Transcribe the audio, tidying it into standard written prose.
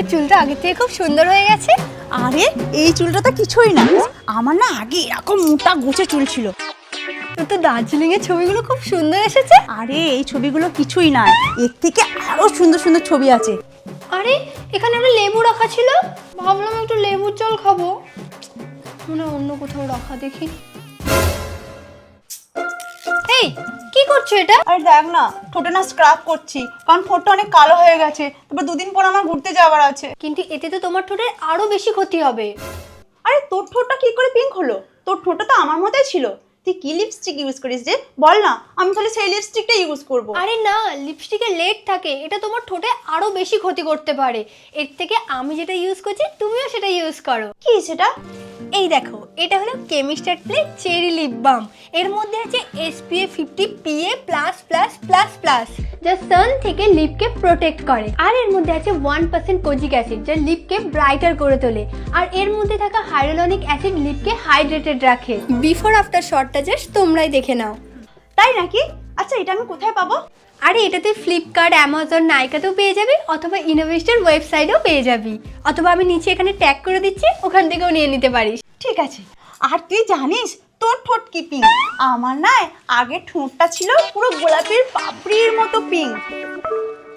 তো চুলটা আগে থেকে খুব সুন্দর হয়ে গেছে। আরে এই চুলটা তো কিছুই না, আমার না আগে এরকম মোটা গোছে চুল ছিল। তোর তো দার্জিলিং এর ছবিগুলো খুব সুন্দর এসেছে। আরে এই ছবিগুলো কিছুই না, এর থেকে আরো সুন্দর সুন্দর ছবি আছে। আরে এখানে একটা লেবু রাখা ছিল, ভাবলাম একটু লেবুর জল খাবো, মনে হয় অন্য কোথাও রাখা দেখি। এই কি করছো এটা? আরে দেখ না, ঠোঁটে না স্ক্রাব করছি, কারণ ঠোঁটটা অনেক কালো হয়ে গেছে, তারপর দুদিন পর আমার ঘুরতে যাওয়ার আছে। কিন্তু এতে তো তোমার ঠোঁটের আরো বেশি ক্ষতি হবে। আরে তোর ঠোঁটটা কি করে পিঙ্ক হলো? তোর ঠোঁটটা তো আমার মতোই ছিল। তুই কি লিপস্টিক ইউজ করিস রে? বল না, আমি তাহলে সেই লিপস্টিকটা ইউজ করব। আরে না, লিপস্টিকে লেড থাকে, এটা তোমার ঠোঁটে আরো বেশি ক্ষতি করতে পারে। এর থেকে আমি যেটা ইউজ করছি তুমিও সেটা ইউজ করো। কি সেটা? এই দেখো, এটা হলো কেমিস্টার প্লে চেরি লিপ বাম। এর মধ্যে আছে SPF 50 PA++++, যা সান থেকে লিপকে প্রোটেক্ট করে। আর এর মধ্যে আছে 1% কোজিক অ্যাসিড, যা লিপকে ব্রাইটার করে তোলে। আর এর মধ্যে থাকা হাইড্রোলনিক অ্যাসিড লিপকে হাইড্রেটেড রাখে। বিফোর আফটার শটটা জাস্ট তোমরাই দেখে নাও। তাই নাকি? আচ্ছা এটা আমি কোথায় পাবো? আরে এটা তুই ফ্লিপকার্ট, অ্যামাজন, নাইকাতেও পেয়ে যাবি, অথবা ইনোভেস্টের ওয়েবসাইটেও পেয়ে যাবি, অথবা আমি নিচে এখানে ট্যাগ করে দিচ্ছি, ওখান থেকেও নিয়ে নিতে পারিস। ঠিক আছে। আর তুই জানিস তোর ঠোঁট কি পিঙ্ক? আমার না আগে ঠোঁটটা ছিল পুরো গোলাপের পাপড়ির মতো পিঙ্ক।